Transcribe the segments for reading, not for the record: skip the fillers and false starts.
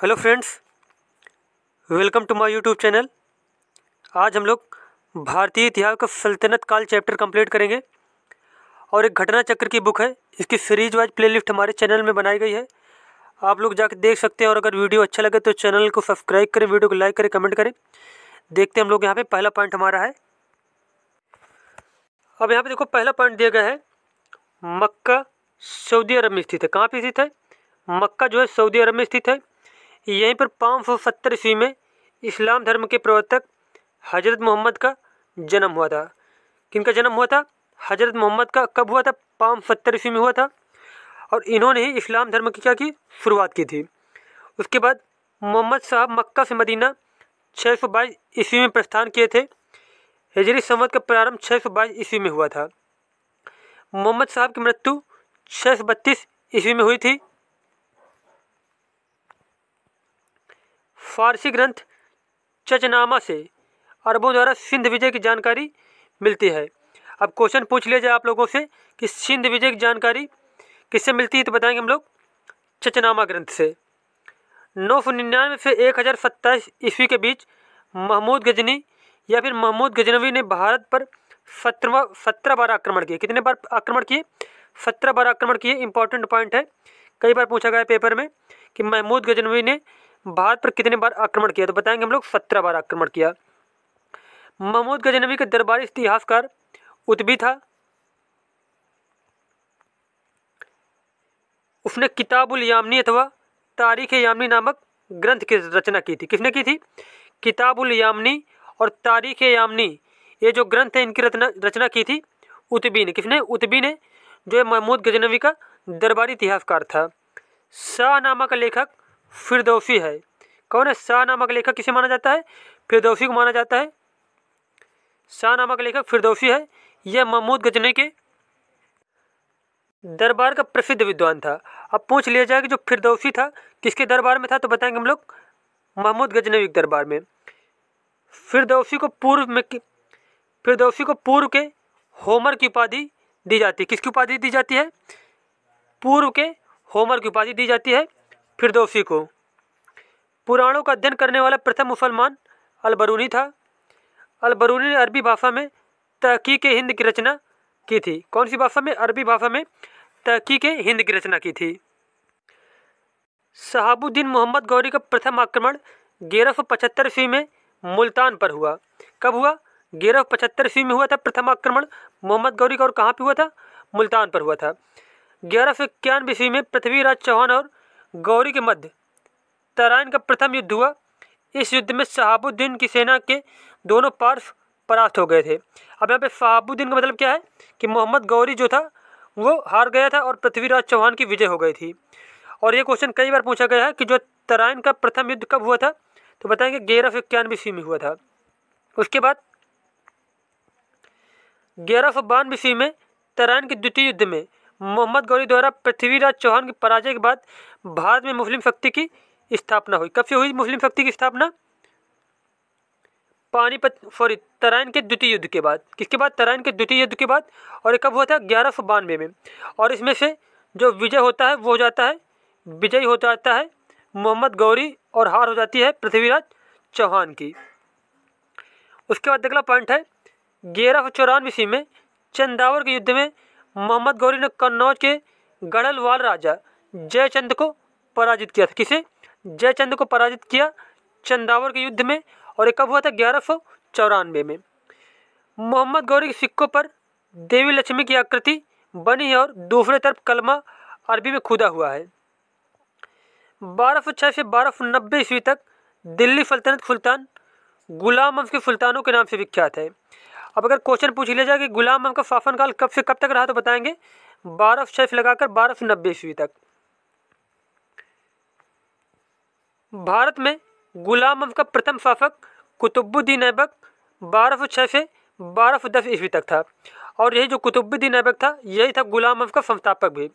Hello friends, welcome to my YouTube channel. आज हम लोग भारतीय इतिहास का सल्तनत काल चैप्टर कंप्लीट करेंगे और एक घटना चक्र की बुक है। इसकी सीरीज वाइज प्लेलिस्ट हमारे चैनल में बनाई गई है, आप लोग जाकर देख सकते हैं। और अगर वीडियो अच्छा लगे तो चैनल को सब्सक्राइब करें, वीडियो को लाइक करें, कमेंट करें। देखते हैं हम लोग यहाँ पे पहला पॉइंट हमारा है। अब यहाँ पे देखो पहला पॉइंट दिया गया है, मक्का सऊदी अरब में स्थित है। कहाँ पे स्थित है? मक्का जो है सऊदी अरब में स्थित है। यहीं पर 570 ईस्वी में इस्लाम धर्म के प्रवर्तक हजरत मोहम्मद का जन्म हुआ था। किनका जन्म हुआ था? हजरत मोहम्मद का। कब हुआ था? 570 ईस्वी में हुआ था। और इन्होंने ही इस्लाम धर्म की क्या की? शुरुआत की थी। उसके बाद मोहम्मद साहब मक्का से मदीना 622 ईस्वी में प्रस्थान किए थे। हिजरी संवत का प्रारंभ 622 ईस्वी में हुआ था। मोहम्मद साहब की मृत्यु 632 ईस्वी में हुई थी। फारसी ग्रंथ चचनामा से अरबों द्वारा सिंध विजय की जानकारी मिलती है। अब क्वेश्चन पूछ लिया जाए आप लोगों से कि सिंध विजय की जानकारी किससे मिलती है, तो बताएंगे हम लोग चचनामा ग्रंथ से। 999 से 1027 ईस्वी के बीच महमूद गजनी या फिर महमूद गजनवी ने भारत पर 17 बार आक्रमण किए। कितने बार आक्रमण किए? 17 बार आक्रमण किए। इंपॉर्टेंट पॉइंट है, कई बार पूछा गया पेपर में कि महमूद गजनवी ने भारत पर कितने बार आक्रमण किया, तो बताएंगे हम लोग 17 बार आक्रमण किया। महमूद गजनवी के दरबारी इतिहासकार उतबी था। उसने किताबुल यामनी अथवा तारीख यामनी नामक ग्रंथ की रचना की थी। किसने की थी? किताबुल यामनी और तारीख यामनी, ये जो ग्रंथ है इनकी रचना की थी उतबी ने। किसने? उतबी ने, जो है महमूद गजनवी का दरबारी इतिहासकार था। शाहनामा का लेखक फिरदौसी है। कौन है शाहनामा का लेखक? किसे माना जाता है? फिरदौसी को माना जाता है। शाहनामा का लेखक फिरदौसी है। यह महमूद गजनवी के दरबार का प्रसिद्ध विद्वान था। अब पूछ लिया जाए कि जो फिरदौसी था किसके दरबार में था, तो बताएंगे हम लोग महमूद गजनवी के दरबार में। फिरदौसी को पूर्व के होमर की उपाधि दी जाती है। किसकी उपाधि दी जाती है? पूर्व के होमर की उपाधि दी जाती है फिरदौसी को। पुराणों का अध्ययन करने वाला प्रथम मुसलमान अल-बरूनी था। अल-बरूनी ने अरबी भाषा में तहकीक हिंद की रचना की थी। कौन सी भाषा में? अरबी भाषा में तहकीक हिंद की रचना की थी। शहाबुद्दीन मोहम्मद गौरी का प्रथम आक्रमण 1175 ईस्वी में मुल्तान पर हुआ। कब हुआ? 1175 ईस्वी में हुआ था प्रथम आक्रमण मोहम्मद गौरी का। और कहाँ पे हुआ था? मुल्तान पर हुआ था। 1191 ईस्वी में पृथ्वीराज चौहान और गौरी के मध्य तराइन का प्रथम युद्ध हुआ। इस युद्ध में शहाबुद्दीन की सेना के दोनों पार्श्व परास्त हो गए थे। अब यहाँ पे शहाबुद्दीन का मतलब क्या है कि मोहम्मद गौरी जो था वो हार गया था और पृथ्वीराज चौहान की विजय हो गई थी। और ये क्वेश्चन कई बार पूछा गया है कि जो तराइन का प्रथम युद्ध कब हुआ था, तो बताएंगे 1191 ईस्वी में हुआ था। उसके बाद 1192 ईस्वी में तराइन के द्वितीय युद्ध में मोहम्मद गौरी द्वारा पृथ्वीराज चौहान की पराजय के बाद भारत में मुस्लिम शक्ति की स्थापना हुई। कब से हुई मुस्लिम शक्ति की स्थापना? तराइन के द्वितीय युद्ध के बाद। किसके बाद? तराइन के द्वितीय युद्ध के बाद। और ये कब हुआ था? 1192 में। और इसमें से जो विजय होता है वो हो जाता है, विजयी हो जाता है मोहम्मद गौरी और हार हो जाती है पृथ्वीराज चौहान की। उसके बाद अगला पॉइंट है, 1194 ईस्वी में चंदावर के युद्ध में मोहम्मद गौरी ने कन्नौज के गढ़लवाल राजा जयचंद को पराजित किया था। किसे? जयचंद को पराजित किया चंदावर के युद्ध में। और ये कब हुआ था? 1194 में। मोहम्मद गौरी के सिक्कों पर देवी लक्ष्मी की आकृति बनी है और दूसरे तरफ कलमा अरबी में खुदा हुआ है। 1206 से 1290 ईस्वी तक दिल्ली सल्तनत सुल्तान गुलाम अहमद के सुल्तानों के नाम से विख्यात है। अब अगर क्वेश्चन पूछ लिया जाए कि गुलाम अहमद का शासनकाल कब से कब तक रहा, तो बताएंगे 1206 से लगाकर 1290 ईस्वी तक। भारत में गुलाम अहमद का प्रथम शासक कुतुबुद्दीन ऐबक 1206 से 1210 ईस्वी तक था। और यही जो कुतुबुद्दीन ऐबक था यही था गुलाम अहमद का संस्थापक भी।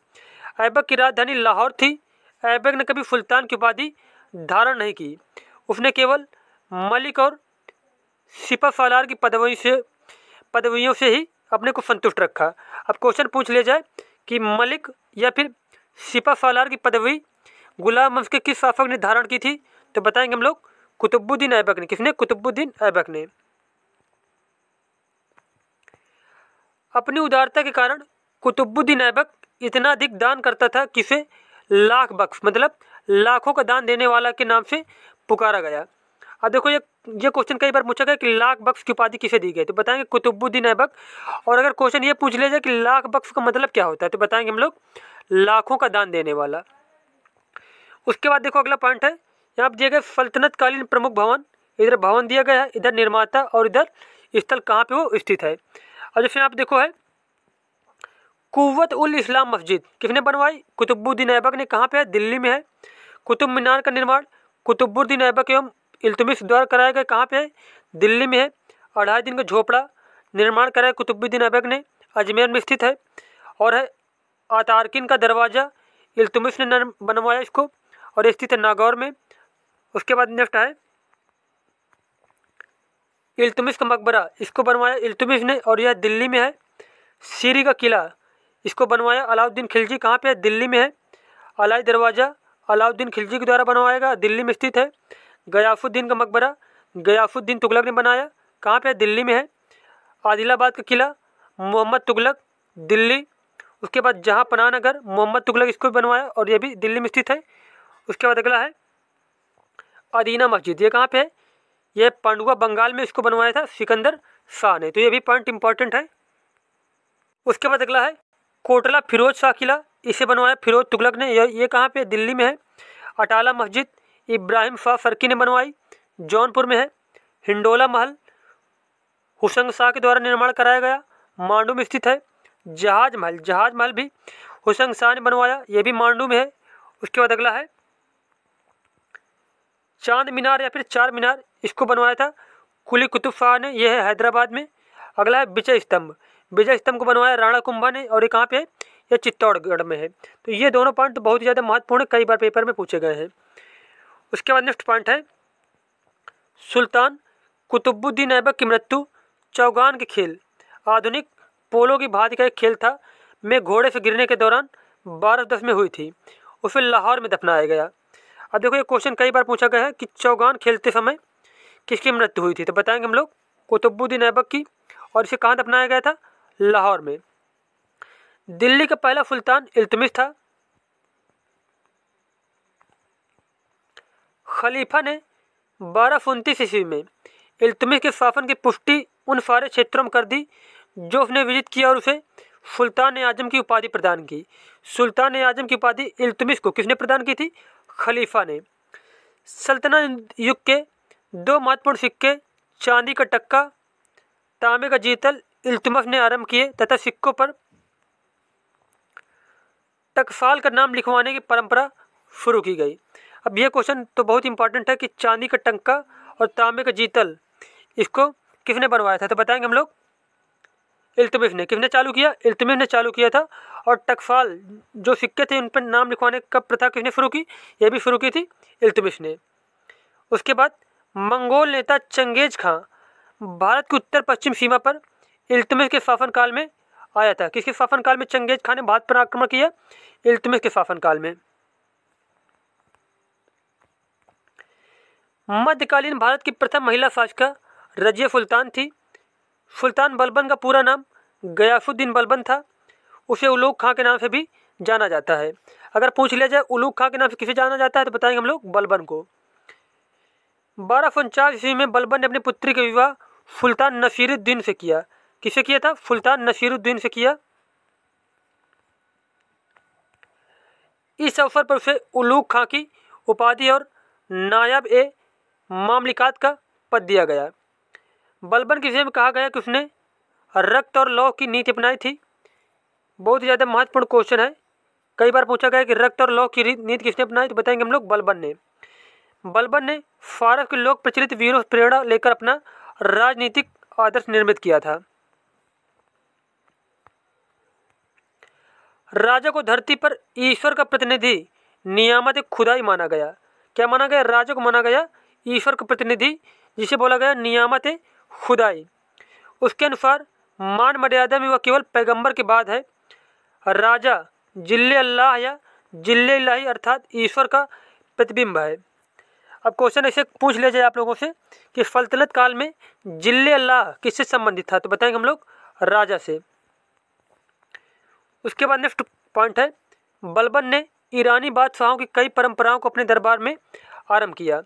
ऐबक की राजधानी लाहौर थी। ऐबक ने कभी सुल्तान की उपाधि धारण नहीं की। उसने केवल मलिक और सिपहसालार की पदवियों से ही अपने को संतुष्ट रखा। अब क्वेश्चन पूछ लिया जाए कि मलिक या फिर सिपहसालार की पदवी गुलाम वंश के किस शासक ने धारण की थी? तो बताएंगे हम लोग कुतुबुद्दीन ऐबक ने। किसने? कुतुबुद्दीन ऐबक ने। अपनी उदारता के कारण कुतुबुद्दीन ऐबक इतना अधिक दान करता था कि इसे लाख बख्श मतलब लाखों का दान देने वाला के नाम से पुकारा गया। अब देखो ये क्वेश्चन कई बार पूछा गया कि लाख बख्श की उपाधि किसे दी गई? तो बताएंगे कुतुबुद्दीन ऐबक। और अगर क्वेश्चन ये पूछ लिया जाए कि लाख बख्श का मतलब क्या होता है, तो बताएंगे हम लोग लाखों का दान देने वाला। उसके बाद देखो अगला पॉइंट है, यहाँ दिए गए सल्तनत कालीन प्रमुख भवन। इधर भवन दिया गया है, इधर निर्माता और इधर स्थल कहाँ पे वो स्थित है। और जैसे आप देखो है कुव्वत उल इस्लाम मस्जिद किसने बनवाई? कुतुबुद्दीन ऐबक ने। कहाँ पे है? दिल्ली में है। कुतुब मीनार का निर्माण कुतुबुद्दीन ऐबक एवं इल्तुतमिश द्वारा कराया गया। कहाँ पे है? दिल्ली में है। 2.5 दिन का झोपड़ा निर्माण कराया कुतुबुद्दीन ऐबक ने, अजमेर में स्थित है। और है आतारकिन का दरवाज़ा इल्तुतमिश ने बनवाया इसको, और स्थित है नागौर में। उसके बाद नेक्स्ट है इल्तुतमिश का मकबरा, इसको बनवाया इल्तुतमिश ने और यह दिल्ली में है। सीरी का किला इसको बनवाया अलाउद्दीन खिलजी। कहाँ पे है? दिल्ली में है। अलाई दरवाज़ा अलाउद्दीन खिलजी के द्वारा बनवाया गया, दिल्ली में स्थित है। गयासुद्दीन का मकबरा गयासुद्दीन तुगलक ने बनाया। कहाँ पे है? दिल्ली में है। आदिलाबाद का किला मोहम्मद तुगलक, दिल्ली। उसके बाद जहाँपनाह नगर मोहम्मद तुगलक इसको बनवाया और ये भी दिल्ली में स्थित है। उसके बाद अगला है अदीना मस्जिद, ये कहाँ पे है? ये पांडुआ बंगाल में इसको बनवाया था सिकंदर शाह ने। तो ये भी पॉइंट इंपॉर्टेंट है। उसके बाद अगला है कोटला फिरोज शाह किला, इसे बनवाया फिरोज तुगलक ने। ये कहाँ पे? दिल्ली में है। अटाला मस्जिद इब्राहिम शाह फर्की ने बनवाई, जौनपुर में है। हिंडोला महल हुसैन शाह के द्वारा निर्माण कराया गया, मांडू में स्थित है। जहाज महल भी हुसैन शाह ने बनवाया, ये भी मांडू में है। उसके बाद अगला है चांद मीनार या फिर चार मीनार, इसको बनवाया था कुली कुतुब शाह ने, यह है हैदराबाद में। अगला है विजय स्तंभ, विजय स्तंभ को बनवाया राणा कुंभा ने और ये कहाँ पे है? ये चित्तौड़गढ़ में है। तो ये दोनों पॉइंट बहुत ही ज़्यादा महत्वपूर्ण, कई बार पेपर में पूछे गए हैं। उसके बाद नेक्स्ट पॉइंट है सुल्तान कुतुबुद्दीन ऐबक की मृत्यु चौगान के खेल आधुनिक पोलो की भांति का एक खेल था में घोड़े से गिरने के दौरान 1210 में हुई थी, उसे लाहौर में दफनाया गया। अब देखो ये क्वेश्चन कई बार पूछा गया है कि चौगान खेलते समय किसकी मृत्यु हुई थी? तो बताएंगे हम लोग कुतुबुद्दीन ऐबक की, और इसे कहाँ दफनाया गया था? लाहौर में। दिल्ली का पहला सुल्तान इल्तुतमिश था। खलीफा ने 1229 ईस्वी में इल्तुतमिश के शासन की पुष्टि उन सारे क्षेत्रों में कर दी जो उसने विजित किया और उसे सुल्तान ए आजम की उपाधि प्रदान की। सुल्तान ए आजम की उपाधि इल्तुतमिश को किसने प्रदान की थी? खलीफा ने। सल्तनत युग के 2 महत्वपूर्ण सिक्के चांदी का टक्का तांबे का जीतल इल्तुतमिश ने आरंभ किए तथा सिक्कों पर टकसाल का नाम लिखवाने की परंपरा शुरू की गई। अब यह क्वेश्चन तो बहुत इंपॉर्टेंट है कि चांदी का टंका और तांबे का जीतल इसको किसने बनवाया था? तो बताएंगे हम लोग इल्तुतमिश ने। किसने चालू किया? इल्तुतमिश ने चालू किया था। और टकसाल जो सिक्के थे उन पर नाम लिखवाने का प्रथा किसने शुरू की? ये भी शुरू की थी इल्तुतमिश ने। उसके बाद मंगोल नेता चंगेज खां भारत की उत्तर पश्चिम सीमा पर इल्तुतमिश के शासनकाल में आया था। किसके शासनकाल में चंगेज खां ने भारत पर आक्रमण किया? इल्तुतमिश के शासनकाल में। मध्यकालीन भारत की प्रथम महिला शासिका रजिया सुल्तान थी। सुल्तान बलबन का पूरा नाम गयासुद्दीन बलबन था। उसे उलूग खां के नाम से भी जाना जाता है। अगर पूछ लिया जाए उलूग खां के नाम से किसे जाना जाता है, तो बताएंगे हम लोग बलबन को। 1249 ईस्वी में बलबन ने अपनी पुत्री का विवाह सुल्तान नसीरुद्दीन से किया। किसे किया था? सुल्तान नसीरुद्दीन से किया। इस अवसर पर उसे उलूग खां की उपाधि और नायब ए मामलिकात का पद दिया गया। बलबन के विषय में कहा गया कि उसने रक्त और लौह की नीति अपनाई थी। बहुत ही ज़्यादा महत्वपूर्ण क्वेश्चन है, कई बार पूछा गया कि रक्त और लौह की नीति किसने अपनाई? तो बताएंगे हम लोग बलबन ने। बलबन ने फारस के लोक प्रचलित वीरों से प्रेरणा लेकर अपना राजनीतिक आदर्श निर्मित किया था। राजा को धरती पर ईश्वर का प्रतिनिधि नियामत खुदाई माना गया। क्या माना गया? राजा को माना गया ईश्वर का प्रतिनिधि, जिसे बोला गया नियामत खुदाई। उसके अनुसार मान मर्यादा में वह केवल पैगंबर के बाद है। राजा जिल्ले अल्लाह या जिल्ले इलाही अर्थात ईश्वर का प्रतिबिंब है। अब क्वेश्चन ऐसे पूछ लिया जाए आप लोगों से कि सल्तनत काल में जिल्ले अल्लाह किससे संबंधित था, तो बताएंगे हम लोग राजा से। उसके बाद नेक्स्ट पॉइंट है, बलबन ने ईरानी बादशाहों की कई परंपराओं को अपने दरबार में आरंभ किया।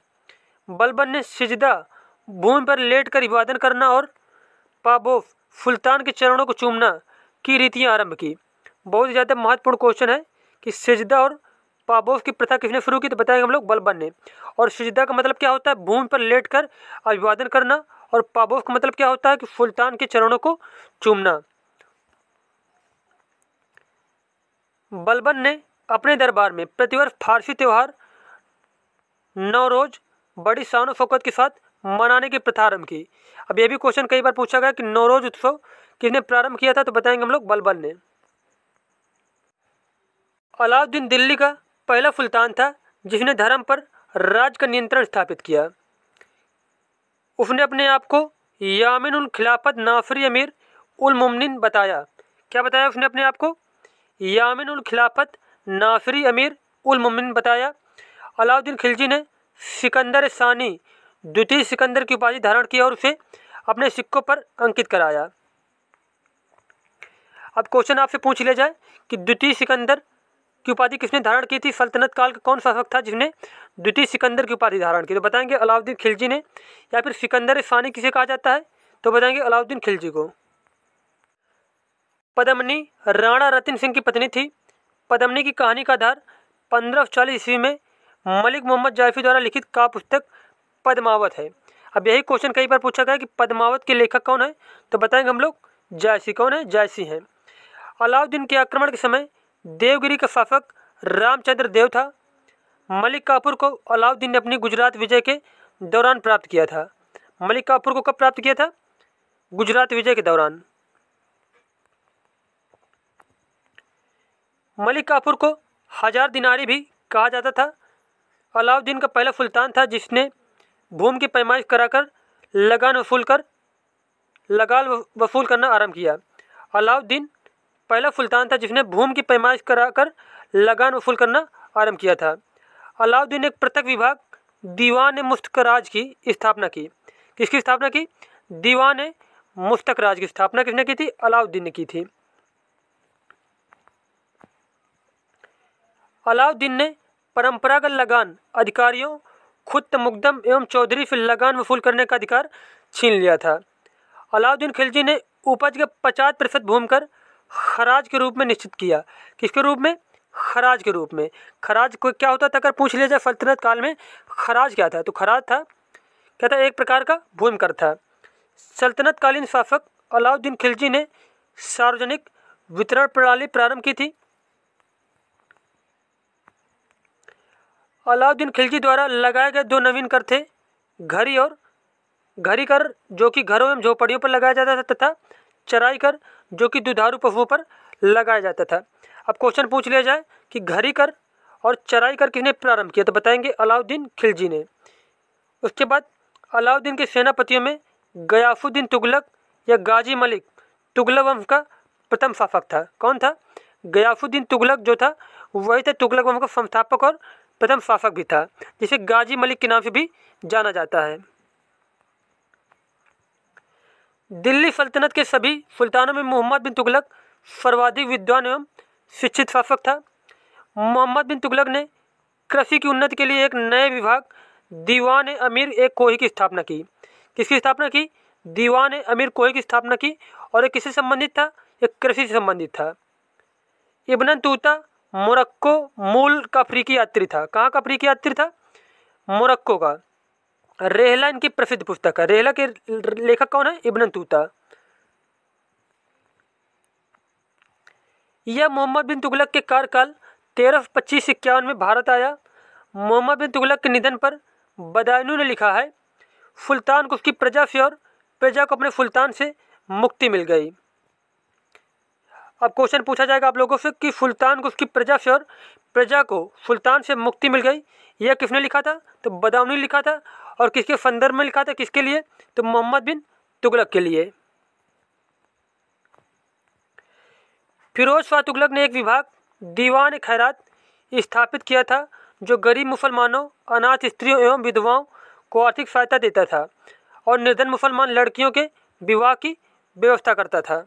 बलबन ने सिजदा, भूमि पर लेटकर इबादत करना और पाबोफ, सुल्तान के चरणों को चूमना की रीतियां आरंभ की। बहुत ही ज़्यादा महत्वपूर्ण क्वेश्चन है कि सिजदा और पाबोफ की प्रथा किसने शुरू की, तो बताएंगे हम लोग बलबन ने। और सिजदा का मतलब क्या होता है, भूमि पर लेटकर अभिवादन करना, और पाबोफ का मतलब क्या होता है कि सुल्तान के चरणों को चूमना। बलबन ने अपने दरबार में प्रतिवर्ष फारसी त्यौहार नौरोज बड़ी शान शौकत के साथ मनाने की प्रथा आरंभ की। अब यह भी क्वेश्चन कई बार पूछा गया कि नौरोज उत्सव किसने प्रारंभ किया था, तो बताएंगे हम लोग बलबन ने। अलाउद्दीन दिल्ली का पहला सुल्तान था जिसने धर्म पर राज का नियंत्रण स्थापित किया। उसने अपने आप को यामिन उल खिलाफत नासरी अमीर उल मुमनिन बताया। क्या बताया उसने अपने आप को? यामिन उल खिलाफत नासरी अमीर उल मुमनिन बताया। अलाउद्दीन खिलजी ने सिकंदर सानी द्वितीय सिकंदर की उपाधि धारण की और उसे अपने सिक्कों पर अंकित कराया। अब क्वेश्चन आपसे पूछ लिया जाए कि द्वितीय सिकंदर की उपाधि किसने धारण की थी, सल्तनत काल का कौन शासक था जिसने द्वितीय सिकंदर की उपाधि धारण की, तो बताएंगे अलाउद्दीन खिलजी ने। या फिर सिकंदर सानी किसे कहा जाता है, तो बताएंगे अलाउद्दीन खिलजी को। पद्मनी राणा रतन सिंह की पत्नी थी। पद्मनी की कहानी का आधार 1540 ईस्वी में मलिक मोहम्मद जायफी द्वारा लिखित काव्य पुस्तक पद्मावत है। अब यही क्वेश्चन कई बार पूछा गया कि पद्मावत के लेखक कौन है, तो बताएंगे हम लोग जायसी। कौन है? जायसी हैं। अलाउद्दीन के आक्रमण के समय देवगिरी का शासक रामचंद्र देव था। मलिक काफूर को अलाउद्दीन ने अपनी गुजरात विजय के दौरान प्राप्त किया था। मलिक काफूर को कब प्राप्त किया था? गुजरात विजय के दौरान। मलिक काफूर को हजार दिनारी भी कहा जाता था। अलाउद्दीन का पहला सुल्तान था जिसने भूमि की पैमाइश कराकर लगान वसूल करना आरंभ किया। अलाउद्दीन पहला सुल्तान था जिसने भूमि की पैमाइश कराकर लगान वसूल करना आरंभ किया था। अलाउद्दीन ने एक पृथक विभाग दीवान मुस्तकराज की स्थापना की। किसकी स्थापना की? दीवान मुस्तकराज की स्थापना किसने की थी? अलाउद्दीन ने की थी। अलाउद्दीन ने परंपरागत लगान अधिकारियों खुद मुकदम एवं चौधरी से लगान वसूल करने का अधिकार छीन लिया था। अलाउद्दीन खिलजी ने उपज के 50% भूमि कर खराज के रूप में निश्चित किया। किसके रूप में? खराज के रूप में। खराज को क्या होता था अगर पूछ लिया जाए सल्तनत काल में, खराज क्या था, तो खराज था क्या था? एक प्रकार का भूमि कर था। सल्तनत कालीन शासक अलाउद्दीन खिलजी ने सार्वजनिक वितरण प्रणाली प्रारंभ की थी। अलाउद्दीन खिलजी द्वारा लगाए गए दो नवीन कर थे घरी और घरी कर, जो कि घरों एवं झोपड़ियों पर लगाया जाता था, तथा चराई कर, जो कि दुधारू पशुओं पर लगाया जाता था। अब क्वेश्चन पूछ लिया जाए कि घरी कर और चराई कर किसने प्रारंभ किया, तो बताएंगे अलाउद्दीन खिलजी ने। उसके बाद अलाउद्दीन के सेनापतियों में गयासुद्दीन तुगलक या गाजी मलिक तुगलक वंश का प्रथम शासक था। कौन था? गयासुद्दीन तुगलक जो था वही था तुगलक वंश का संस्थापक और प्रथम शासक भी था, जिसे गाजी मलिक के नाम से भी जाना जाता है। दिल्ली सल्तनत के सभी सुल्तानों में मोहम्मद बिन तुगलक सर्वाधिक विद्वान एवं शिक्षित शासक था। मोहम्मद बिन तुगलक ने कृषि की उन्नति के लिए एक नए विभाग दीवान अमीर एक कोही की स्थापना की। किसकी स्थापना की? दीवान अमीर कोही की स्थापना की। और ये किससे संबंधित था? एक कृषि से संबंधित था। इब्न तूता मोरक्को मूल का अफ्रीकी यात्री था। कहाँ का अफ्रीकी यात्री था? मोरक्को का। रेहला इनकी प्रसिद्ध पुस्तक है। रेहला के लेखक कौन है? इब्न तूता। यह मोहम्मद बिन तुगलक के कार्यकाल 1325-51 में भारत आया। मोहम्मद बिन तुगलक के निधन पर बदायूनी ने लिखा है, सुल्तान को उसकी प्रजा से और प्रजा को अपने सुल्तान से मुक्ति मिल गई। अब क्वेश्चन पूछा जाएगा आप लोगों से कि सुल्तान को उसकी प्रजा से और प्रजा को सुल्तान से मुक्ति मिल गई, यह किसने लिखा था? तो बदायूनी लिखा था। और किसके संदर्भ में लिखा था? किसके लिए? तो मोहम्मद बिन तुगलक के लिए। फिरोज शाह तुगलक ने एक विभाग दीवान खैरात स्थापित किया था, जो गरीब मुसलमानों, अनाथ स्त्रियों एवं विधवाओं को आर्थिक सहायता देता था और निर्धन मुसलमान लड़कियों के विवाह की व्यवस्था करता था।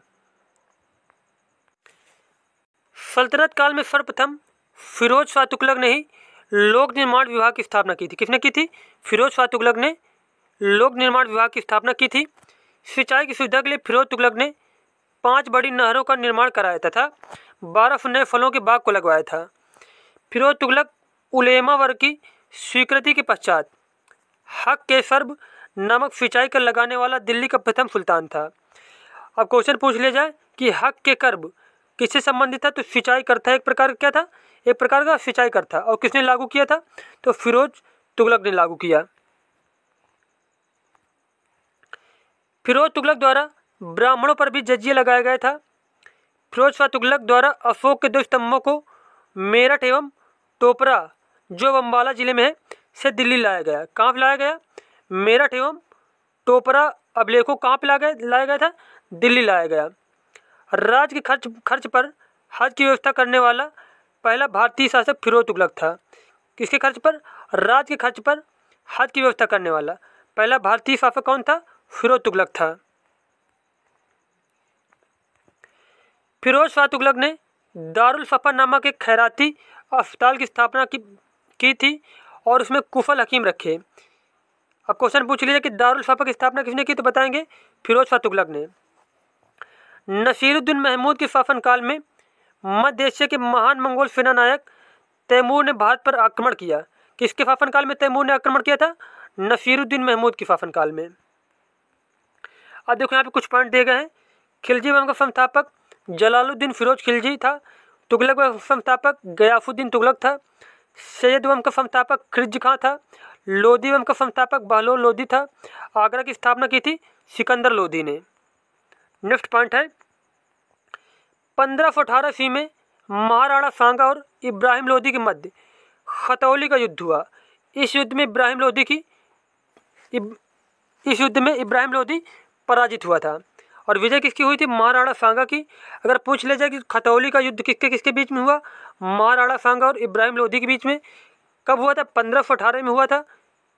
सल्तनत काल में सर्वप्रथम फिरोज शाह तुगलक ने ही लोक निर्माण विभाग की स्थापना की थी। किसने की थी? फिरोज शाह तुगलक ने लोक निर्माण विभाग की स्थापना की थी। सिंचाई की सुविधा के लिए फिरोज तुगलक ने 5 बड़ी नहरों का निर्माण कराया तथा 12 नए फलों के बाग को लगवाया था। फिरोज तुगलक उलेमा वर्ग की स्वीकृति के पश्चात हक के सर्ब नामक सिंचाई कर लगाने वाला दिल्ली का प्रथम सुल्तान था। अब क्वेश्चन पूछ लिया जाए कि हक के कर्ब किससे संबंधित था? तो सिंचाई कर था, एक प्रकार क्या था? एक प्रकार का सिंचाई कर था। और किसने लागू किया था? तो फिरोज तुगलक ने लागू किया। फिरोज तुगलक द्वारा ब्राह्मणों पर भी जजिया लगाया गया था। फिरोज शाह तुगलक द्वारा अशोक के 2 स्तंभों को मेरठ एवं टोपरा, जो अम्बाला जिले में है, से दिल्ली लाया गया। कहाँ पे लाया गया? मेरठ एवं टोपरा अभिलेखों कहाँ पे लाया गया था? दिल्ली लाया गया। राज्य के खर्च पर हज की व्यवस्था करने वाला पहला भारतीय शासक फिरोज तुगलक था। किसके खर्च पर? राज्य के खर्च पर हज की व्यवस्था करने वाला पहला भारतीय शासक कौन था? फिरोज तुगलक था। फिरोज शाह तुगलक ने दारुल सफा नामक एक खैराती अस्पताल की स्थापना की थी और उसमें कुफल हकीम रखे। अब क्वेश्चन पूछ लीजिए कि दारुल सफा की स्थापना किसने की? तो बताएंगे फिरोज शाह तुगलक ने। नसीरुद्दीन महमूद के शासनकाल में मध्य एशिया के महान मंगोल सेना नायक तैमूर ने भारत पर आक्रमण किया। किसके शासनकाल में तैमूर ने आक्रमण किया था? नसीरुद्दीन महमूद के शासनकाल में। अब देखो यहाँ पे कुछ पॉइंट दिए गए हैं। खिलजी वंश का संस्थापक जलालुद्दीन फिरोज खिलजी था। तुगलक वंश का संस्थापक गयासुद्दीन तुगलक था। सैयद वंश का संस्थापक खिलजी खां था। लोदी वंश का संस्थापक बहलोल लोदी था। आगरा की स्थापना की थी सिकंदर लोदी ने। नेक्स्ट पॉइंट है 1518 ईस्वी में महाराणा सांगा और इब्राहिम लोदी के मध्य खतौली का युद्ध हुआ। इस युद्ध में इब्राहिम लोदी पराजित हुआ था और विजय किसकी हुई थी? महाराणा सांगा की। अगर पूछ ले जाए कि खतौली का युद्ध किसके किसके बीच में हुआ? महाराणा सांगा और इब्राहिम लोदी के बीच में। कब हुआ था? 1518 में हुआ था।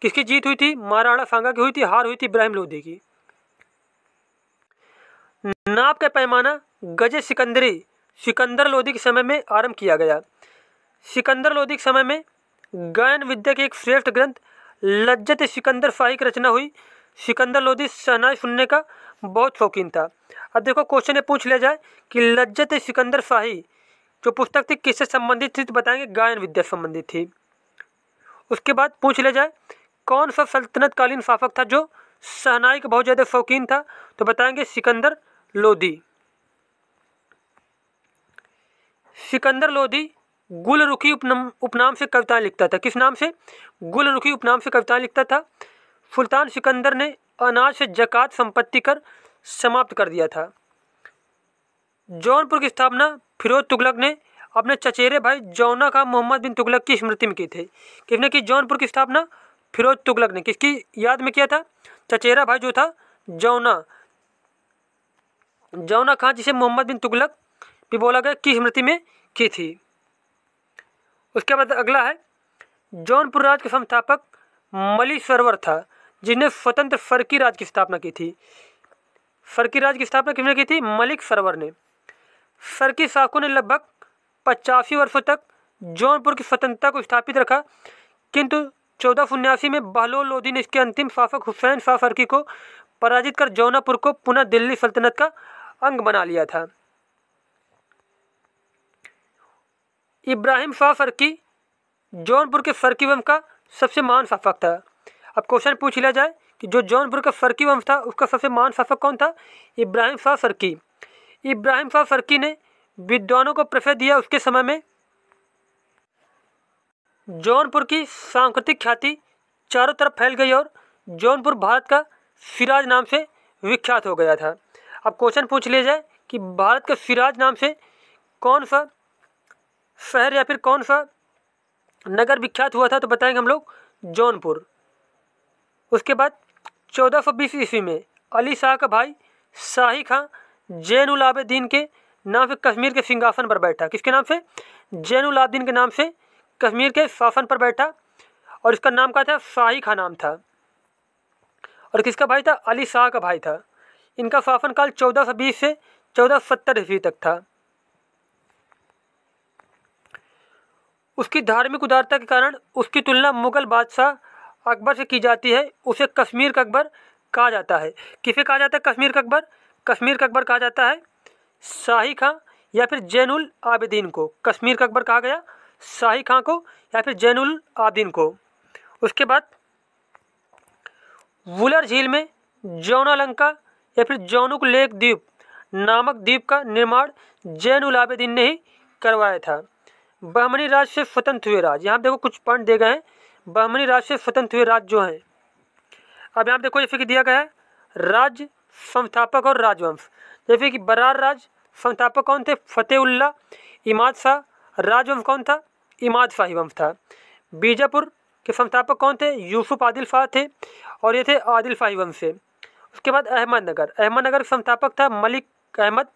किसकी जीत हुई थी? महाराणा सांगा की हुई थी। हार हुई थी इब्राहिम लोदी की। नाप का पैमाना गजे सिकंदरी सिकंदर लोदी के समय में आरंभ किया गया। सिकंदर लोदी के समय में गायन विद्या के एक श्रेष्ठ ग्रंथ लज्जत सिकंदर शाही की रचना हुई। सिकंदर लोदी शहनाई सुनने का बहुत शौकीन था। अब देखो क्वेश्चन ये पूछ लिया जाए कि लज्जत सिकंदर शाही जो पुस्तक थी किससे संबंधित थी? तो बताएंगे गायन विद्या से संबंधित थी। उसके बाद पूछ लिया जाए कौन सा सल्तनतकालीन शासक था जो शहनाई का बहुत ज़्यादा शौकीन था? तो बताएंगे सिकंदर लोदी। सिकंदर लोदी गुलरुखी उपनाम से कविताएं लिखता था। किस नाम से? गुलरुखी उपनाम से कविताएं लिखता था। सुल्तान सिकंदर ने अनाज से जकात संपत्ति कर समाप्त कर दिया था। जौनपुर की स्थापना फिरोज तुगलक ने अपने चचेरे भाई जौना खां मोहम्मद बिन तुगलक की स्मृति में की थी। किसने की जौनपुर की स्थापना? फिरोज तुगलक ने। किसकी याद में किया था? चचेरा भाई जो था जौना खां, जिसे मोहम्मद बिन तुगलक भी बोला गया, की स्मृति में की थी। उसके बाद अगला है जौनपुर राज्य के संस्थापक मलिक सरवर था, जिसने स्वतंत्र फर्की राज्य की स्थापना की थी। फर्की राज्य की स्थापना किसने की थी? मलिक सरवर ने। फर्की शासकों ने लगभग 85 वर्षों तक जौनपुर की स्वतंत्रता को स्थापित रखा, किंतु 1479 में बहलोल लोदी ने इसके अंतिम शासक हुसैन शाह फर्की को पराजित कर जौनपुर को पुनः दिल्ली सल्तनत का अंग बना लिया था। इब्राहिम शाह फर्की जौनपुर के फर्की वंश का सबसे महान शासक था। अब क्वेश्चन पूछ लिया जाए कि जो जौनपुर का फर्की वंश था उसका सबसे महान शासक कौन था? इब्राहिम शाह फर्की। इब्राहिम शाह फर्की ने विद्वानों को प्रश्रय दिया। उसके समय में जौनपुर की सांस्कृतिक ख्याति चारों तरफ फैल गई और जौनपुर भारत का सिराज नाम से विख्यात हो गया था। अब क्वेश्चन पूछ लिया जाए कि भारत का सिराज नाम से कौन सा शहर या फिर कौन सा नगर विख्यात हुआ था? तो बताएंगे हम लोग जौनपुर। उसके बाद 1420 ईस्वी में अली शाह का भाई शाही खां जैनुल आबदीन के नाम से कश्मीर के सिंहासन पर बैठा। किसके नाम से? जैनुल आबदीन के नाम से कश्मीर के शासन पर बैठा और इसका नाम क्या था? शाही खां नाम था। और किसका भाई था? अली शाह का भाई था। इनका शासनकाल 1420 से 1470 ईस्वी तक था। उसकी धार्मिक उदारता के कारण उसकी तुलना मुगल बादशाह अकबर से की जाती है। उसे कश्मीर का अकबर कहा जाता है। किसे कहा जाता है कश्मीर का अकबर? कश्मीर का अकबर कहा जाता है शाही खां या फिर जैनुल आबिदीन को। कश्मीर का अकबर कहा गया शाही खां को या फिर जैनुल आबिदीन को। उसके बाद वुलर झील में जौनालंका या फिर जौनुक लेक द्वीप नामक द्वीप का निर्माण जैनुल आबिदीन ने ही करवाया था। बहमनी राज से स्वतंत्र हुए राज, यहाँ देखो कुछ पॉइंट दे गए हैं। बहमनी राज से स्वतंत्र हुए राज जो हैं, अब यहाँ देखो जैसे कि दिया गया है राज्य संस्थापक और राजवंश। जैसे कि बरार राज संस्थापक कौन थे? फतेहुल्ला इमाद शाह। राजवंश कौन था? इमाद शाही वंश था। बीजापुर के संस्थापक कौन थे? यूसुफ आदिल शाह थे और ये थे आदिल शाही वंश से। उसके बाद अहमदनगर, अहमदनगर के संस्थापक था मलिक अहमद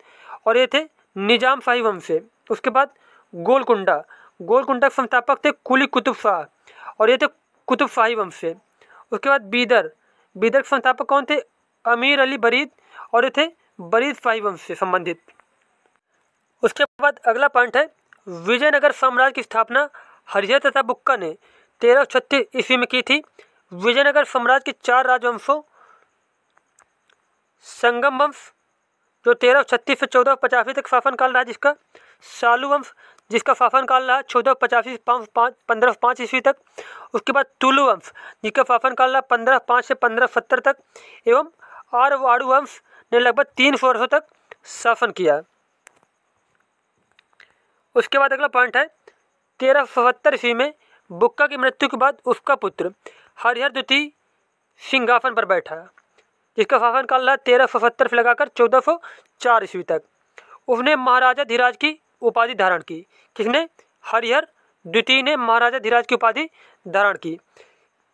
और ये थे निजाम शाही वंश से। उसके बाद गोलकुंडा, गोलकुंडा के संस्थापक थे कुली कुतुब शाह और ये थे कुतुब शाही वंश से। उसके बाद बीदर, बीदर के संस्थापक कौन थे? अमीर अली बरीद और ये थे बरीद शाही वंश से संबंधित। उसके बाद अगला पॉइंट है विजयनगर साम्राज्य की स्थापना हरिहर तथा बुक्का ने 1336 ईस्वी में की थी। विजयनगर साम्राज्य के 4 राजवंशों संगम वंश जो 1336 से 1485 तक शासनकाल रहा जिसका, सालू वंश जिसका शासनकाल रहा 1485 से 1505 ईस्वी तक। उसके बाद तुलु वंश जिसका शासनकाल रहा 1505 से 1570 तक एवं आरवाड़ू वंश ने लगभग 300 वर्षों तक शासन किया। उसके बाद अगला पॉइंट है 1377 ईस्वी में बुक्का की मृत्यु के बाद उसका पुत्र हरिहर द्वितीय सिंहासन पर बैठा जिसका शासनकाल रहा 1377 से लगाकर 1404 ईस्वी तक। उसने महाराजा धीराज की उपाधि धारण की। किसने? हरिहर द्वितीय ने महाराजा धीराज की उपाधि धारण की।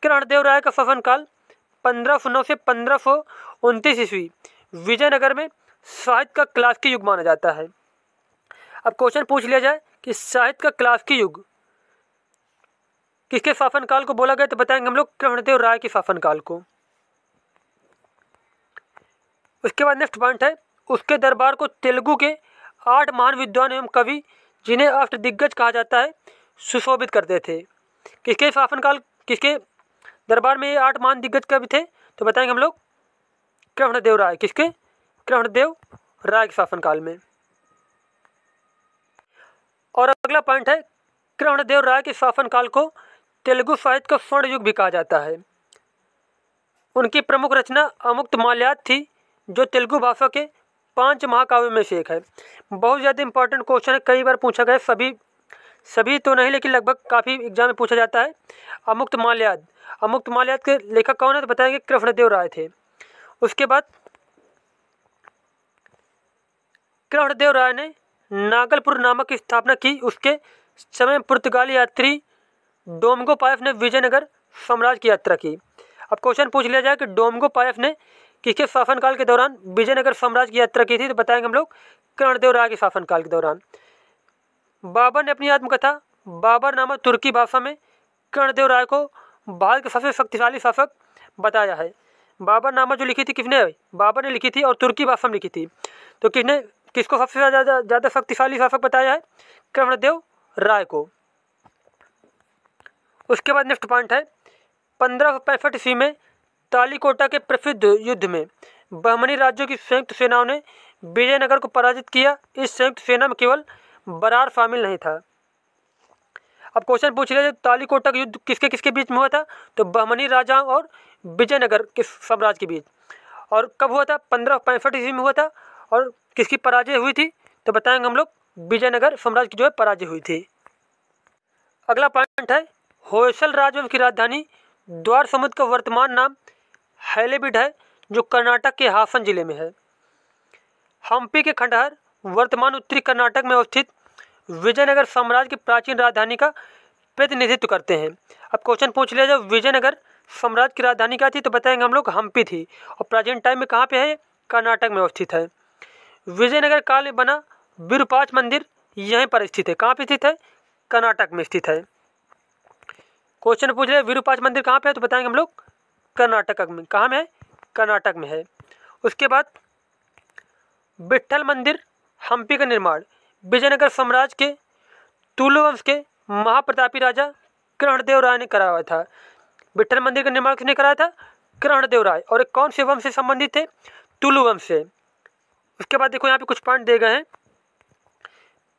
कृष्णदेव राय का शासनकाल 1509 से 1529 ईस्वी विजयनगर में साहित्य का क्लासिकी युग माना जाता है। अब क्वेश्चन पूछ लिया जाए कि साहित्य का क्लासिकी युग किसके शासनकाल को बोला गया, तो बताएंगे हम लोग कृष्णदेव राय के शासनकाल को। उसके बाद नेक्स्ट पॉइंट है उसके दरबार को तेलुगु के 8 महान विद्वान एवं कवि जिन्हें अष्टदिग्गज कहा जाता है सुशोभित करते थे। किसके शासनकाल, किसके दरबार में ये 8 महान दिग्गज कवि थे, तो बताएंगे हम लोग कृष्णदेव राय। किसके? कृष्णदेव राय के शासनकाल में। और अगला पॉइंट है कृष्णदेव राय के शासनकाल को तेलुगु साहित्य का स्वर्ण युग भी कहा जाता है। उनकी प्रमुख रचना अमुक्तमाल्यात थी जो तेलुगु भाषा के 5 महाकाव्यों में से एक है। बहुत ज़्यादा इंपॉर्टेंट क्वेश्चन है, कई बार पूछा गया, सभी तो नहीं लेकिन लगभग काफ़ी एग्जाम में पूछा जाता है। अमुक्तमाल्यात, अमुक्तमाल्यात के लेखक कौन है, तो बताएंगे कृष्णदेव राय थे। उसके बाद कृष्णदेव राय ने नागलपुर नामक की स्थापना की। उसके समय पुर्तगाली यात्री डोमगो पायफ ने विजयनगर साम्राज्य की यात्रा की। अब क्वेश्चन पूछ लिया जाए कि डोमगो पायफ ने किसके शासनकाल के दौरान विजयनगर साम्राज्य की यात्रा की थी, तो बताएंगे हम लोग कृष्णदेव राय के शासनकाल के दौरान। बाबर ने अपनी आत्मकथा बाबर नामक तुर्की भाषा में कृष्णदेव राय को भारत के सबसे शक्तिशाली शासक बताया है। बाबर नामा जो लिखी थी किसने? बाबर ने लिखी थी और तुर्की भाषा में लिखी थी। तो किसको सबसे ज़्यादा शक्तिशाली शासक बताया है? कृष्णदेव राय को। उसके बाद नेक्स्ट पॉइंट है 1565 ईस्वी में तालीकोटा के प्रसिद्ध युद्ध में बहमनी राज्यों की संयुक्त सेनाओं ने विजयनगर को पराजित किया। इस संयुक्त सेना में केवल बरार शामिल नहीं था। अब क्वेश्चन पूछ लिया तालीकोटा का युद्ध किसके किसके बीच में हुआ था, तो बहमनी राजाओं और विजयनगर के साम्राज्य के बीच। और कब हुआ था? 1565 ईस्वी में हुआ था। और किसकी पराजय हुई थी, तो बताएंगे हम लोग विजयनगर साम्राज्य की जो है पराजय हुई थी। अगला पॉइंट है होयसल राजवंश की राजधानी द्वार समुद्र का वर्तमान नाम हैलेबीड है जो कर्नाटक के हासन जिले में है। हम्पी के खंडहर वर्तमान उत्तरी कर्नाटक में अवस्थित विजयनगर साम्राज्य की प्राचीन राजधानी का प्रतिनिधित्व करते हैं। अब क्वेश्चन पूछ लिया जाए विजयनगर साम्राज्य की राजधानी क्या थी, तो बताएंगे हम लोग हम्पी थी। और प्राचीन टाइम में कहाँ पे है? कर्नाटक में अवस्थित है। विजयनगर काल में बना विरूपाक्ष मंदिर यहीं पर स्थित है। कहाँ पे स्थित है? कर्नाटक में स्थित है। क्वेश्चन पूछ रहे विरूपाक्ष मंदिर कहाँ पे है, तो बताएंगे हम लोग कर्नाटक में। कहाँ में है? कर्नाटक में है। उसके बाद विट्ठल मंदिर हम्पी का निर्माण विजयनगर साम्राज्य के तुलु वंश के महाप्रतापी राजा कृष्णदेव राय ने कराया हुआ था। विट्ठल मंदिर का निर्माण किसने कराया था? कृष्णदेव राय। और एक कौन से वंश से संबंधित थे? तुलु वंश से। उसके बाद देखो यहाँ पे कुछ पॉइंट दिए गए हैं।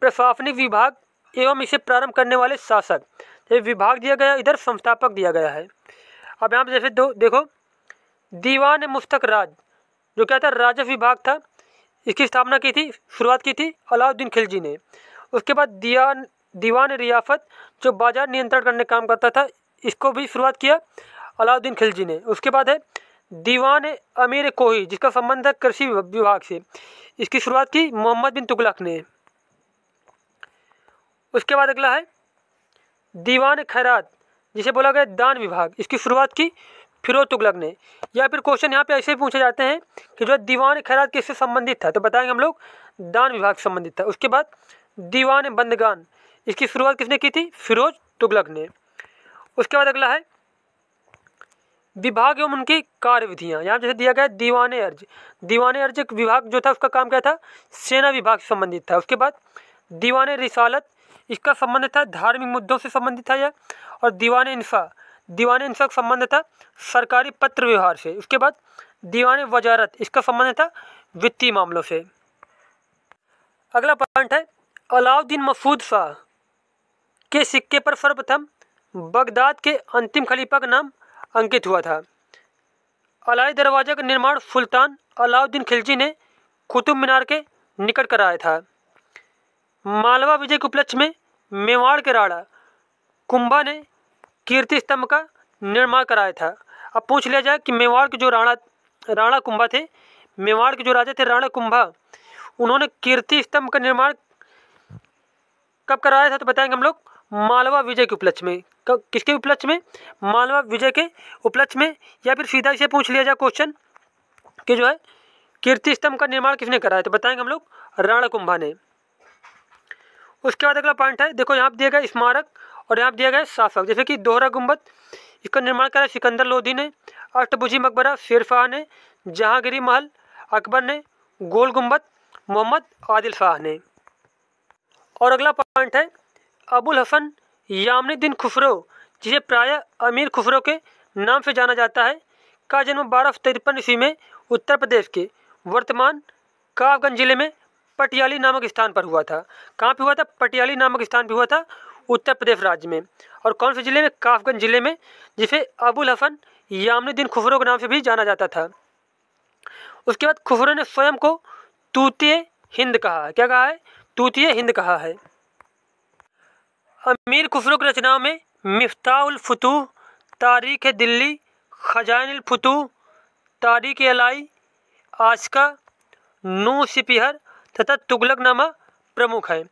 प्रशासनिक विभाग एवं इसे प्रारंभ करने वाले शासक, ये विभाग दिया गया, इधर संस्थापक दिया गया है। अब यहाँ पे जैसे देखो दीवान मुस्तक राज, जो क्या था? राजस्व विभाग था। इसकी स्थापना की थी, शुरुआत की थी अलाउद्दीन खिलजी ने। उसके बाद दीवान रियासत, जो बाजार नियंत्रण करने काम करता था, इसको भी शुरुआत किया अलाउद्दीन खिलजी ने। उसके बाद है दीवान अमीर कोही, जिसका संबंध है कृषि विभाग से, इसकी शुरुआत की मोहम्मद बिन तुगलक ने। उसके बाद अगला है दीवान खैरात, जिसे बोला गया दान विभाग, इसकी शुरुआत की फिरोज तुगलक ने। या फिर क्वेश्चन यहाँ पे ऐसे पूछे जाते हैं कि जो दीवान खैरात किससे संबंधित था, तो बताएंगे हम लोग दान विभाग से संबंधित था। उसके बाद दीवान बंदगान, इसकी शुरुआत किसने की थी? फिरोज तुगलक ने। उसके बाद अगला है विभाग एवं उनकी कार्यविधियाँ। यहाँ जैसे दिया गया दीवान अर्ज। दीवान अर्ज एक विभाग जो था, उसका काम क्या था? सेना विभाग से संबंधित था। उसके बाद दीवान रिसालत, इसका संबंध था धार्मिक मुद्दों से संबंधित था यह। और दीवान इंसा का संबंध था सरकारी पत्र व्यवहार से। उसके बाद दीवान वजारत, इसका संबंध था वित्तीय मामलों से। अगला पॉइंट है अलाउद्दीन मसूद शाह के सिक्के पर सर्वप्रथम बगदाद के अंतिम खलीफा का नाम अंकित हुआ था। अलाई दरवाजा का निर्माण सुल्तान अलाउद्दीन खिलजी ने कुतुब मीनार के निकट कराया था। मालवा विजय के उपलक्ष्य में मेवाड़ के राणा कुंभा ने कीर्ति स्तंभ का निर्माण कराया था। अब पूछ लिया जाए कि मेवाड़ के जो राणा कुंभा थे, मेवाड़ के जो राजा थे राणा कुंभा, उन्होंने कीर्ति स्तंभ का निर्माण कब कराया था, तो बताएंगे हम लोग मालवा विजय के उपलक्ष्य में। किसके उपलक्ष्य में? मालवा विजय के उपलक्ष्य में। या फिर सीधा इसे पूछ लिया जाए क्वेश्चन कि जो है कीर्ति स्तंभ का निर्माण किसने कराया, तो बताएंगे हम लोग राणा कुंभा ने। उसके बाद अगला पॉइंट है, देखो यहाँ दिया गया स्मारक और यहाँ दिया गया शासक। जैसे कि दोहरा गुंबद, इसका निर्माण करा सिकंदर लोधी ने। अष्टभुजी मकबरा शेरशाह ने। जहांगीरी महल अकबर ने। गोल गुंबद मोहम्मद आदिल शाह ने। और अगला पॉइंट है अबुल हसन यामनुद्दीन खुसरो, जिसे प्रायः अमीर खुसरो के नाम से जाना जाता है, का जन्म 1253 ईस्वी में उत्तर प्रदेश के वर्तमान काफगंज जिले में पटियाली नामक स्थान पर हुआ था। कहाँ पे हुआ था? पटियाली नामक स्थान पे हुआ था, उत्तर प्रदेश राज्य में। और कौन से जिले में? काफगंज जिले में, जिसे अबुल हसन यामनुद्दीन खुसरो के नाम से भी जाना जाता था। उसके बाद खुसरो ने स्वयं को तूतीय हिंद कहा है। क्या कहा है? तूतीय हिंद कहा है। अमीर खुसरो की रचनाओं में मिफ्ताहुल फुतूह, तारीख दिल्ली, खजाइनुल फुतूह, तारीख अलाई, आस्का, नू सिपिहर तथा तुगलकनामा प्रमुख हैं।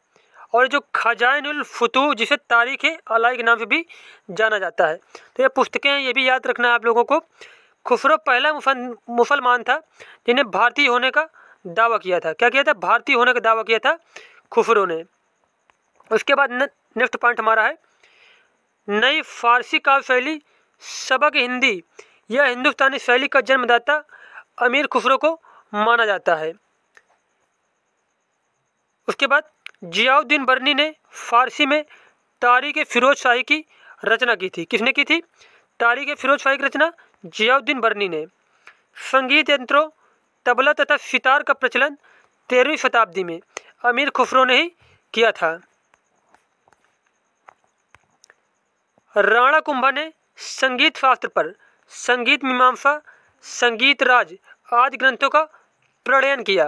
और जो खजाइनुल फुतूह, जिसे तारीख अलाई के नाम से भी जाना जाता है, तो ये पुस्तकें हैं, ये भी याद रखना है आप लोगों को। खुसरो पहला मुसलमान था जिन्हें भारतीय होने का दावा किया था। क्या किया था? भारतीय होने का दावा किया था खुसरो ने। उसके बाद नेक्स्ट पॉइंट हमारा है नई फारसी काव्य शैली सबक हिंदी। यह हिंदुस्तानी शैली का जन्मदाता अमीर खुसरो को माना जाता है। उसके बाद जियाउद्दीन बर्नी ने फारसी में तारीख फिरोज शाही की रचना की थी। किसने की थी? तारीख फिरोज शाही की रचना जियाउद्दीन बर्नी ने। संगीत यंत्रों तबला तथा सितार का प्रचलन 13वीं शताब्दी में अमीर खुसरो ने ही किया था। राणा कुंभा ने संगीत शास्त्र पर संगीत मीमांसा, संगीत राज आदि ग्रंथों का प्रणयन किया।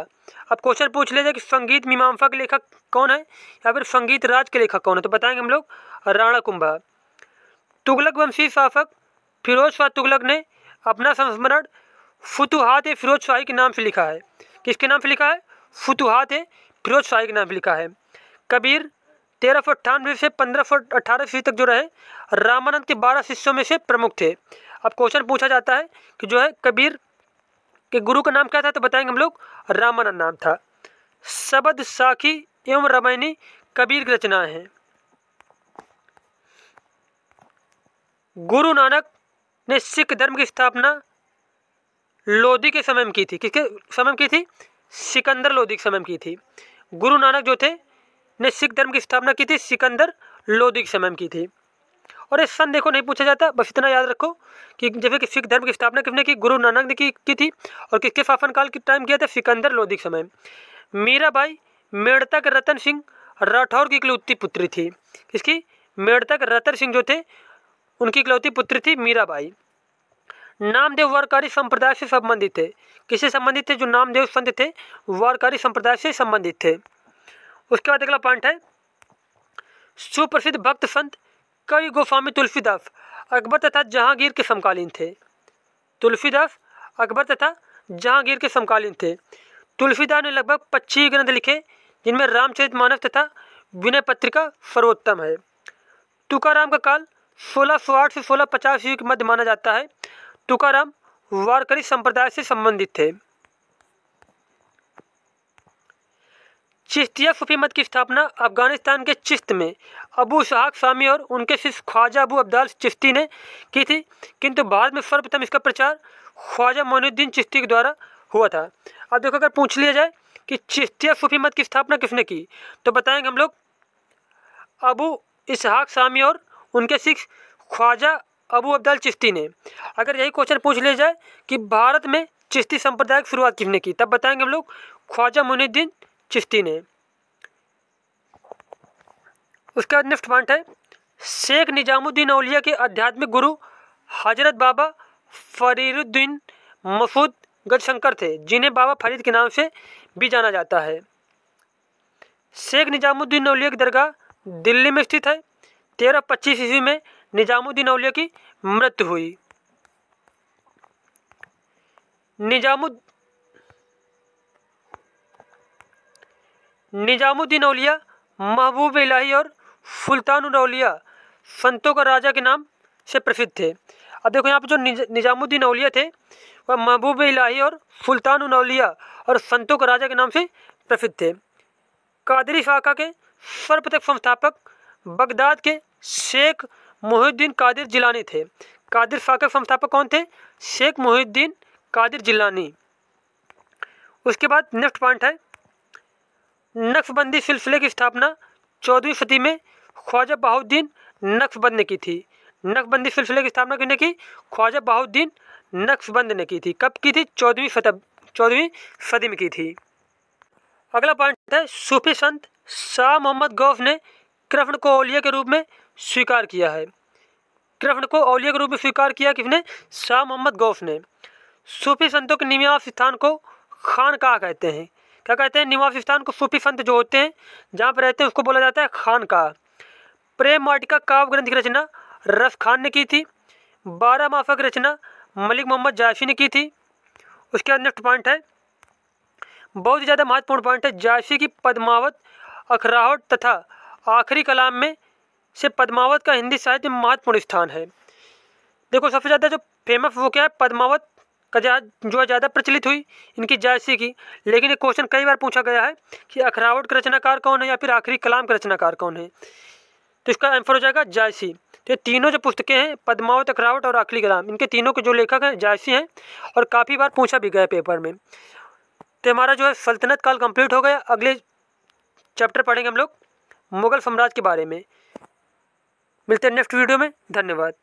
अब क्वेश्चन पूछ लीजिए कि संगीत मीमांसा के लेखक कौन है या फिर संगीत राज के लेखक कौन है, तो बताएंगे हम लोग राणा कुंभा। तुगलक वंशी शासक फिरोज शाह तुगलक ने अपना संस्मरण फुतुहात फिरोज शाही के नाम से लिखा है। किसके नाम से लिखा है? फुतुहात फिरोज शाही के नाम से लिखा है। कबीर 1398 से 1518 ईस्वी तक जो रहे, रामानंद के 12 शिष्यों में से प्रमुख थे। अब क्वेश्चन पूछा जाता है कि जो है कबीर के गुरु का नाम क्या था, तो बताएंगे हम लोग रामानंद नाम था। शबद साखी एवं रामायणी कबीर की रचनाएं हैं। गुरु नानक ने सिख धर्म की स्थापना लोधी के समय में की थी। किसके समय में की थी? सिकंदर लोधी के समय में की थी। गुरु नानक जो थे ने सिख धर्म की स्थापना की थी सिकंदर लोधी के समय में की थी। और इस सन देखो नहीं पूछा जाता, बस इतना याद रखो कि जैसे कि सिख धर्म की स्थापना किसने की? गुरु नानक ने की थी। और किसके शासनकाल के टाइम किया था? सिकंदर लोधी के समय। मीराबाई मेड़ता के रतन सिंह राठौर की इकलौती पुत्री थी। किसकी? मेड़ता के रतन सिंह जो थे उनकी इकलौती पुत्री थी मीराबाई। नामदेव वारकारी संप्रदाय से संबंधित थे। किससे संबंधित थे? जो नामदेव संत थे वारकारी संप्रदाय से संबंधित थे। उसके बाद अगला पॉइंट है, सुप्रसिद्ध भक्त संत कवि गोस्वामी तुलसीदास अकबर तथा जहांगीर के समकालीन थे। तुलसीदास अकबर तथा जहांगीर के समकालीन थे। तुलसीदास ने लगभग 25 ग्रंथ लिखे, जिनमें रामचरितमानस तथा विनय पत्रिका सर्वोत्तम है। तुकाराम का काल 1608 से 1650 ईस्वी के मध्य माना जाता है। तुकाराम वारकरी संप्रदाय से संबंधित थे। चिश्तिया सूफी मत की स्थापना अफगानिस्तान के चिश्त में अबू इसहाक शामी और उनके शिष्य ख्वाजा अबू अब्दाल चिश्ती ने की थी, किंतु बाद में सर्वप्रथम इसका प्रचार ख्वाजा मोइनुद्दीन चिश्ती के द्वारा हुआ था। अब देखो, अगर पूछ लिया जाए कि चिश्तिया सूफी मत की स्थापना किसने की, तो बताएंगे हम लोग अबू इसहाक शामी और उनके शिष्य ख्वाजा अबू अब्दाल चिश्ती ने। अगर यही क्वेश्चन पूछ लिया जाए कि भारत में चिश्ती संप्रदाय की शुरुआत किसने की, तब बताएंगे हम लोग ख्वाजा मोइनुद्दीन चिश्ती ने। उसके बाद नेक्स्ट पॉइंट है, शेख निजामुद्दीन औलिया के आध्यात्मिक गुरु हजरत बाबा फरीदुद्दीन मसूद गजशंकर थे, जिन्हें बाबा फरीद के नाम से भी जाना जाता है। शेख निजामुद्दीन औलिया की दरगाह दिल्ली में स्थित है। 1325 ईस्वी में निजामुद्दीन औलिया की मृत्यु हुई। निजामुद्दीन औलिया महबूब इलाही और सुल्तानुल औलिया संतों का राजा के नाम से प्रसिद्ध थे। अब देखो यहाँ पर जो निजामुद्दीन औलिया थे वह महबूब इलाही और सुल्तानुल औलिया और संतों का राजा के नाम से प्रसिद्ध थे। कादरी शाखा के सर्वप्रथम संस्थापक बगदाद के शेख मोहिउद्दीन कादिर जिलानी थे। कादिर शाखा के संस्थापक कौन थे? शेख मोहिउद्दीन कादिर जिलानी। उसके बाद नेक्स्ट पॉइंट है, नक्शबंदी सिलसिले की स्थापना 14वीं सदी में ख्वाजा बहाउद्दीन नक्शबंद ने की थी। नक्शबंदी सिलसिले की स्थापना किसने की? ख्वाजा बहाउद्दीन नक्शबंद ने की थी। कब की थी? 14वीं सदी में की थी। अगला पॉइंट है, सूफी संत शाह मोहम्मद गौस ने कृष्ण को औलिया के रूप में स्वीकार किया है। कृष्ण को औलिया के रूप में स्वीकार किया किसने? शाह मोहम्मद गौस ने। सूफी संतों के निवास स्थान को खानकाह कहते हैं। क्या कहते हैं? निवास स्थान को सूफी संत जो होते हैं जहाँ पर रहते हैं उसको बोला जाता है खानकाह। प्रेम वाटिका काव्य ग्रंथ की रचना रस खान ने की थी। 12 मासा की रचना मलिक मोहम्मद जायसी ने की थी। उसके बाद नेक्स्ट पॉइंट है, बहुत ही ज़्यादा महत्वपूर्ण पॉइंट है, जायसी की पद्मावत, अखरावट तथा आखिरी कलाम में से पद्मावत का हिंदी साहित्य में महत्वपूर्ण स्थान है। देखो, सबसे ज़्यादा जो फेमस वो क्या है? पद्मावत का जो ज़्यादा प्रचलित हुई इनकी जायसी की। लेकिन ये क्वेश्चन कई बार पूछा गया है कि अखरावट का रचनाकार कौन है या फिर आखिरी कलाम का रचनाकार कौन है, तो इसका आंसर हो जाएगा जायसी। तो ये तीनों जो पुस्तकें हैं, पद्मावत, अखरावट और आखिरी कलाम, इनके तीनों के जो लेखक हैं जायसी हैं और काफ़ी बार पूछा भी गया पेपर में। तो हमारा जो है सल्तनत काल कंप्लीट हो गया। अगले चैप्टर पढ़ेंगे हम लोग मुगल साम्राज्य के बारे में। मिलते हैं नेक्स्ट वीडियो में। धन्यवाद।